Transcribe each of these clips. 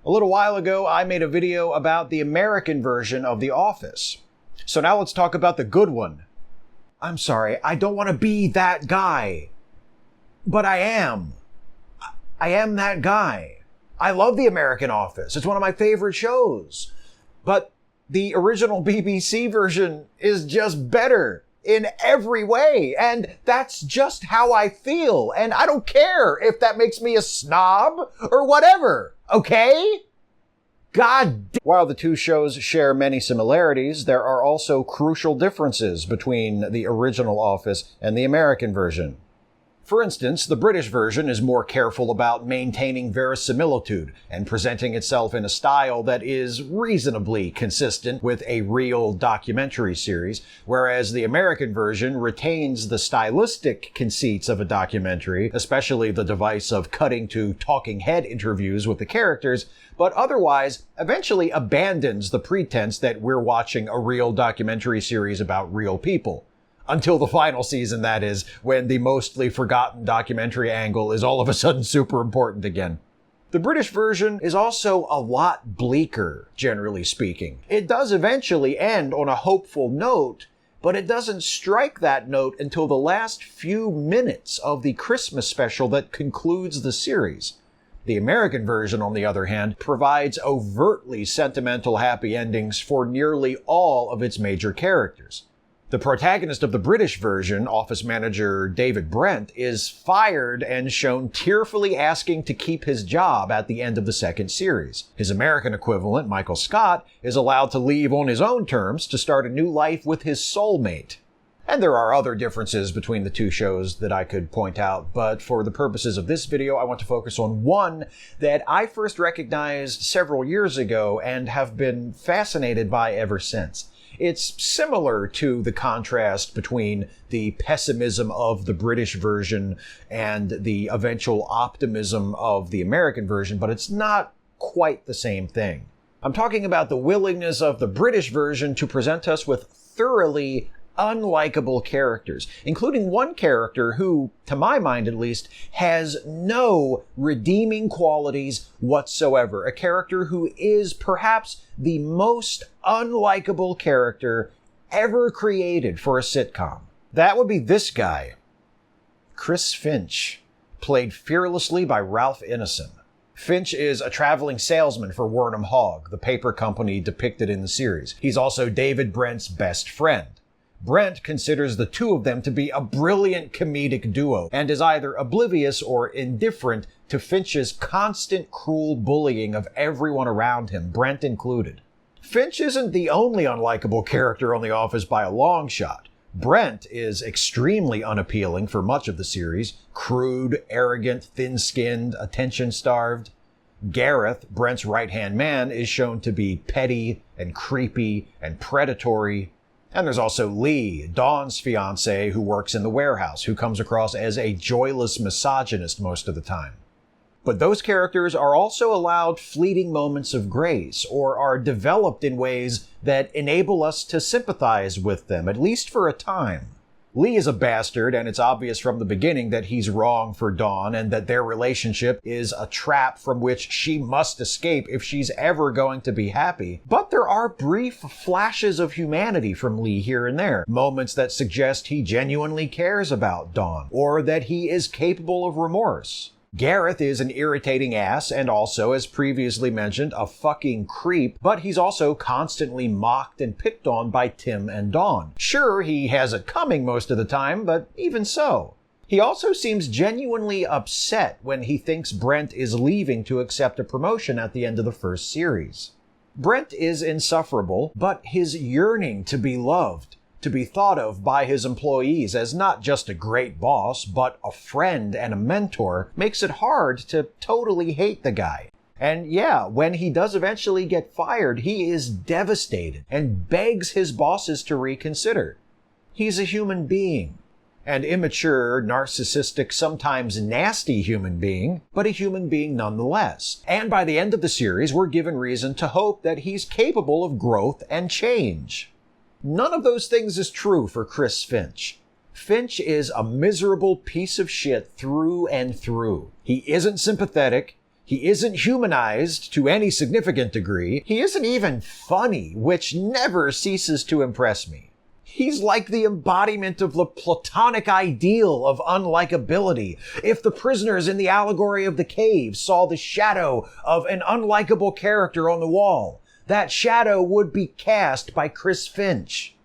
A little while ago, I made a video about the American version of The Office. So now let's talk about the good one. I'm sorry, I don't want to be that guy. But I am. I am that guy. I love The American Office. It's one of my favorite shows. But the original BBC version is just better in every way. And that's just how I feel. And I don't care if that makes me a snob or whatever. Okay? While the two shows share many similarities, there are also crucial differences between the original Office and the American version. For instance, the British version is more careful about maintaining verisimilitude and presenting itself in a style that is reasonably consistent with a real documentary series, whereas the American version retains the stylistic conceits of a documentary, especially the device of cutting to talking head interviews with the characters, but otherwise eventually abandons the pretense that we're watching a real documentary series about real people. Until the final season, that is, when the mostly forgotten documentary angle is all of a sudden super important again. The British version is also a lot bleaker, generally speaking. It does eventually end on a hopeful note, but it doesn't strike that note until the last few minutes of the Christmas special that concludes the series. The American version, on the other hand, provides overtly sentimental happy endings for nearly all of its major characters. The protagonist of the British version, office manager David Brent, is fired and shown tearfully asking to keep his job at the end of the second series. His American equivalent, Michael Scott, is allowed to leave on his own terms to start a new life with his soulmate. And there are other differences between the two shows that I could point out, but for the purposes of this video, I want to focus on one that I first recognized several years ago and have been fascinated by ever since. It's similar to the contrast between the pessimism of the British version and the eventual optimism of the American version, but it's not quite the same thing. I'm talking about the willingness of the British version to present us with thoroughly unlikable characters, including one character who, to my mind at least, has no redeeming qualities whatsoever. A character who is perhaps the most unlikable character ever created for a sitcom. That would be this guy, Chris Finch, played fearlessly by Ralph Ineson. Finch is a traveling salesman for Wernham Hogg, the paper company depicted in the series. He's also David Brent's best friend. Brent considers the two of them to be a brilliant comedic duo and is either oblivious or indifferent to Finch's constant cruel bullying of everyone around him, Brent included. Finch isn't the only unlikable character on The Office by a long shot. Brent is extremely unappealing for much of the series, crude, arrogant, thin-skinned, attention-starved. Gareth, Brent's right-hand man, is shown to be petty and creepy and predatory. And there's also Lee, Dawn's fiancé, who works in the warehouse, who comes across as a joyless misogynist most of the time. But those characters are also allowed fleeting moments of grace, or are developed in ways that enable us to sympathize with them, at least for a time. Lee is a bastard, and it's obvious from the beginning that he's wrong for Dawn and that their relationship is a trap from which she must escape if she's ever going to be happy. But there are brief flashes of humanity from Lee here and there, moments that suggest he genuinely cares about Dawn, or that he is capable of remorse. Gareth is an irritating ass and also, as previously mentioned, a fucking creep, but he's also constantly mocked and picked on by Tim and Dawn. Sure, he has it coming most of the time, but even so. He also seems genuinely upset when he thinks Brent is leaving to accept a promotion at the end of the first series. Brent is insufferable, but his yearning to be loved, to be thought of by his employees as not just a great boss, but a friend and a mentor, makes it hard to totally hate the guy. And yeah, when he does eventually get fired, he is devastated and begs his bosses to reconsider. He's a human being. An immature, narcissistic, sometimes nasty human being, but a human being nonetheless. And by the end of the series, we're given reason to hope that he's capable of growth and change. None of those things is true for Chris Finch. Finch is a miserable piece of shit through and through. He isn't sympathetic, He isn't humanized to any significant degree. He isn't even funny, which never ceases to impress me. He's like the embodiment of the platonic ideal of unlikability. If the prisoners in the allegory of the cave saw the shadow of an unlikable character on the wall, that shadow would be cast by Chris Finch.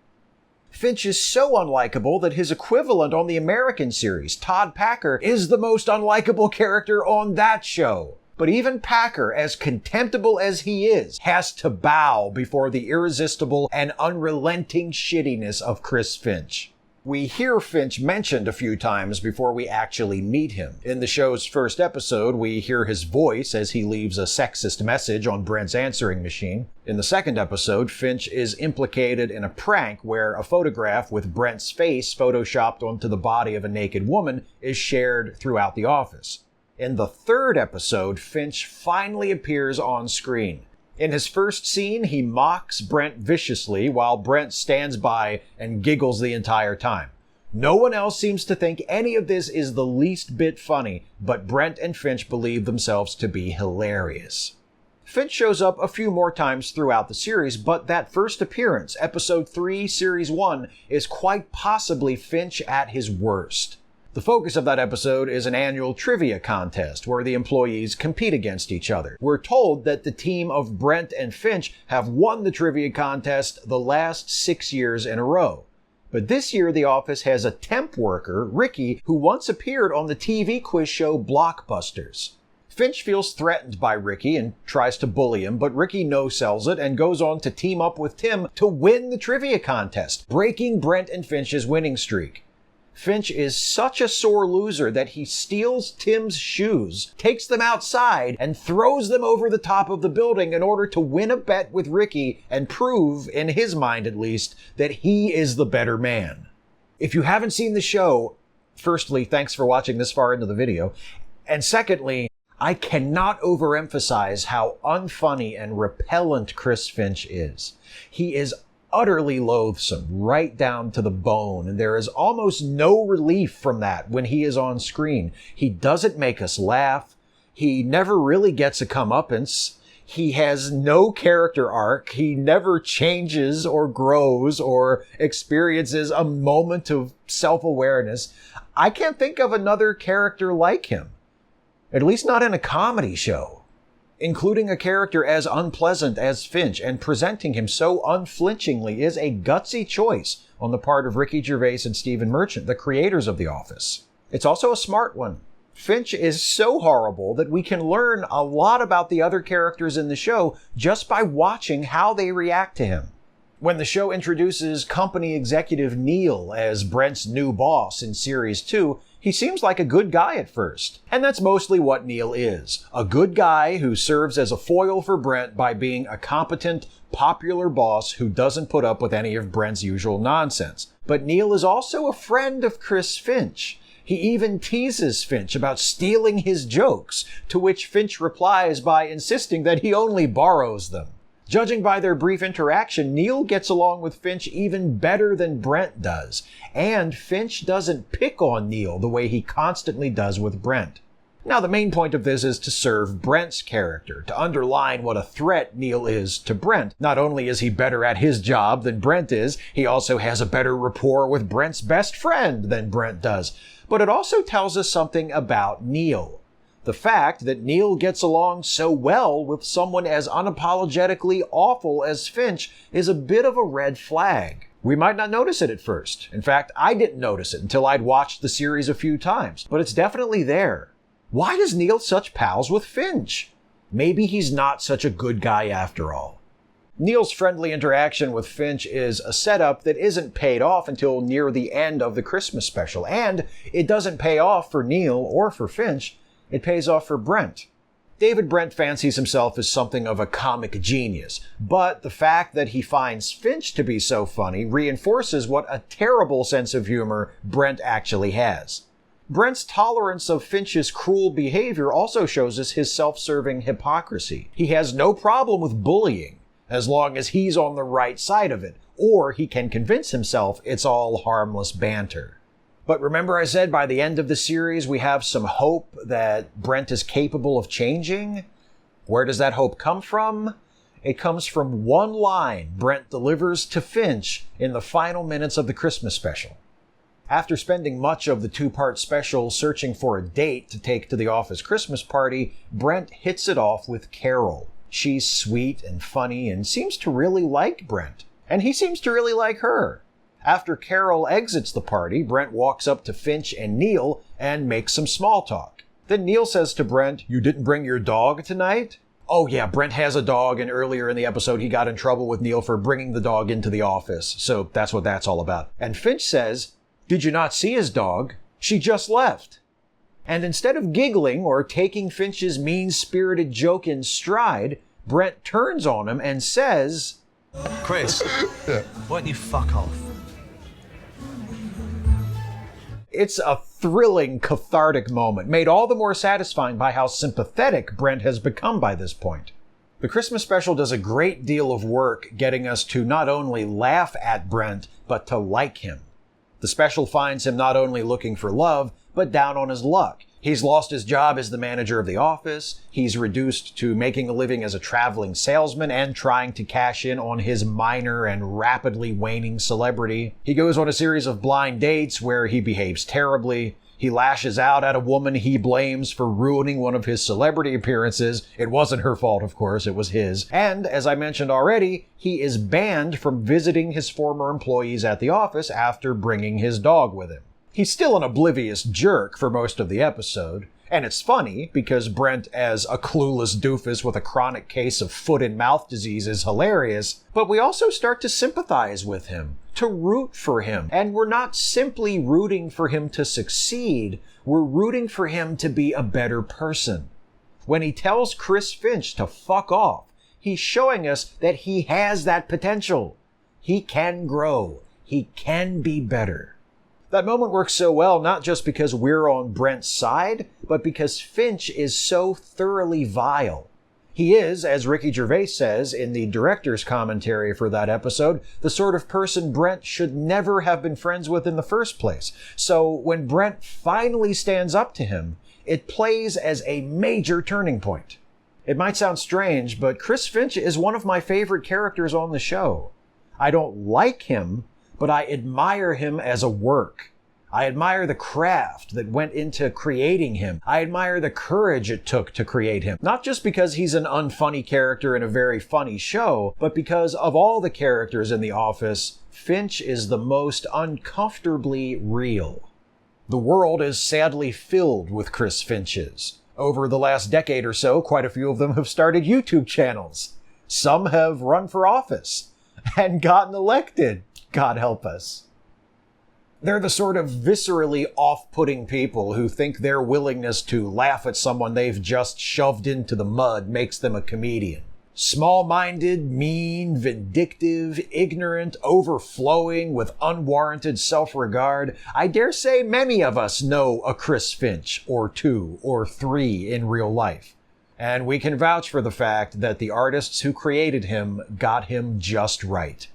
Finch is so unlikable that his equivalent on the American series, Todd Packer, is the most unlikable character on that show. But even Packer, as contemptible as he is, has to bow before the irresistible and unrelenting shittiness of Chris Finch. We hear Finch mentioned a few times before we actually meet him. In the show's first episode, we hear his voice as he leaves a sexist message on Brent's answering machine. In the second episode, Finch is implicated in a prank where a photograph with Brent's face photoshopped onto the body of a naked woman is shared throughout the office. In the third episode, Finch finally appears on screen. In his first scene, he mocks Brent viciously while Brent stands by and giggles the entire time. No one else seems to think any of this is the least bit funny, but Brent and Finch believe themselves to be hilarious. Finch shows up a few more times throughout the series, but that first appearance, episode 3, series 1, is quite possibly Finch at his worst. The focus of that episode is an annual trivia contest where the employees compete against each other. We're told that the team of Brent and Finch have won the trivia contest the last 6 years in a row. But this year the office has a temp worker, Ricky, who once appeared on the TV quiz show Blockbusters. Finch feels threatened by Ricky and tries to bully him, but Ricky no-sells it and goes on to team up with Tim to win the trivia contest, breaking Brent and Finch's winning streak. Finch is such a sore loser that he steals Tim's shoes, takes them outside, and throws them over the top of the building in order to win a bet with Ricky and prove, in his mind at least, that he is the better man. If you haven't seen the show, firstly, thanks for watching this far into the video, and secondly, I cannot overemphasize how unfunny and repellent Chris Finch is. He is utterly loathsome, right down to the bone, and there is almost no relief from that when he is on screen. He doesn't make us laugh. He never really gets a comeuppance. He has no character arc. He never changes or grows or experiences a moment of self-awareness. I can't think of another character like him, at least not in a comedy show. Including a character as unpleasant as Finch and presenting him so unflinchingly is a gutsy choice on the part of Ricky Gervais and Stephen Merchant, the creators of The Office. It's also a smart one. Finch is so horrible that we can learn a lot about the other characters in the show just by watching how they react to him. When the show introduces company executive Neil as Brent's new boss in Series 2, he seems like a good guy at first. And that's mostly what Neil is. A good guy who serves as a foil for Brent by being a competent, popular boss who doesn't put up with any of Brent's usual nonsense. But Neil is also a friend of Chris Finch. He even teases Finch about stealing his jokes, to which Finch replies by insisting that he only borrows them. Judging by their brief interaction, Neil gets along with Finch even better than Brent does. And Finch doesn't pick on Neil the way he constantly does with Brent. Now, the main point of this is to serve Brent's character, to underline what a threat Neil is to Brent. Not only is he better at his job than Brent is, he also has a better rapport with Brent's best friend than Brent does. But it also tells us something about Neil. The fact that Neil gets along so well with someone as unapologetically awful as Finch is a bit of a red flag. We might not notice it at first. In fact, I didn't notice it until I'd watched the series a few times, but it's definitely there. Why is Neil such pals with Finch? Maybe he's not such a good guy after all. Neil's friendly interaction with Finch is a setup that isn't paid off until near the end of the Christmas special, and it doesn't pay off for Neil or for Finch. It pays off for Brent. David Brent fancies himself as something of a comic genius, but the fact that he finds Finch to be so funny reinforces what a terrible sense of humor Brent actually has. Brent's tolerance of Finch's cruel behavior also shows us his self-serving hypocrisy. He has no problem with bullying, as long as he's on the right side of it, or he can convince himself it's all harmless banter. But remember I said by the end of the series we have some hope that Brent is capable of changing? Where does that hope come from? It comes from one line Brent delivers to Finch in the final minutes of the Christmas special. After spending much of the two-part special searching for a date to take to the office Christmas party, Brent hits it off with Carol. She's sweet and funny and seems to really like Brent. And he seems to really like her. After Carol exits the party, Brent walks up to Finch and Neil and makes some small talk. Then Neil says to Brent, "You didn't bring your dog tonight?" Oh yeah, Brent has a dog, and earlier in the episode he got in trouble with Neil for bringing the dog into the office. So that's what that's all about. And Finch says, "Did you not see his dog? She just left." And instead of giggling or taking Finch's mean-spirited joke in stride, Brent turns on him and says, "Chris, why don't you fuck off?" It's a thrilling, cathartic moment, made all the more satisfying by how sympathetic Brent has become by this point. The Christmas special does a great deal of work getting us to not only laugh at Brent, but to like him. The special finds him not only looking for love, but down on his luck. He's lost his job as the manager of the office, he's reduced to making a living as a traveling salesman and trying to cash in on his minor and rapidly waning celebrity. He goes on a series of blind dates where he behaves terribly. He lashes out at a woman he blames for ruining one of his celebrity appearances. It wasn't her fault, of course, it was his. And, as I mentioned already, he is banned from visiting his former employees at the office after bringing his dog with him. He's still an oblivious jerk for most of the episode, and it's funny because Brent as a clueless doofus with a chronic case of foot and mouth disease is hilarious, but we also start to sympathize with him, to root for him, and we're not simply rooting for him to succeed, we're rooting for him to be a better person. When he tells Chris Finch to fuck off, he's showing us that he has that potential. He can grow. He can be better. That moment works so well not just because we're on Brent's side, but because Finch is so thoroughly vile. He is, as Ricky Gervais says in the director's commentary for that episode, the sort of person Brent should never have been friends with in the first place. So when Brent finally stands up to him, it plays as a major turning point. It might sound strange, but Chris Finch is one of my favorite characters on the show. I don't like him, but I admire him as a work. I admire the craft that went into creating him. I admire the courage it took to create him. Not just because he's an unfunny character in a very funny show, but because of all the characters in The Office, Finch is the most uncomfortably real. The world is sadly filled with Chris Finches. Over the last decade or so, quite a few of them have started YouTube channels. Some have run for office and gotten elected. God help us. They're the sort of viscerally off-putting people who think their willingness to laugh at someone they've just shoved into the mud makes them a comedian. Small-minded, mean, vindictive, ignorant, overflowing with unwarranted self-regard. I dare say many of us know a Chris Finch, or two, or three in real life. And we can vouch for the fact that the artists who created him got him just right.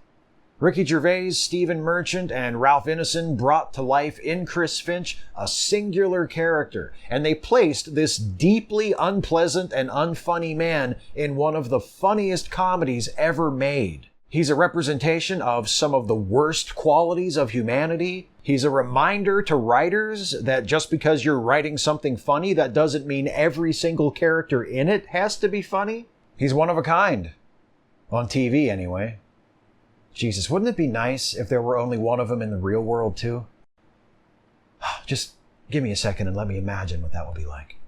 Ricky Gervais, Stephen Merchant, and Ralph Ineson brought to life in Chris Finch a singular character, and they placed this deeply unpleasant and unfunny man in one of the funniest comedies ever made. He's a representation of some of the worst qualities of humanity. He's a reminder to writers that just because you're writing something funny, that doesn't mean every single character in it has to be funny. He's one of a kind. On TV, anyway. Jesus, wouldn't it be nice if there were only one of them in the real world, too? Just give me a second and let me imagine what that would be like.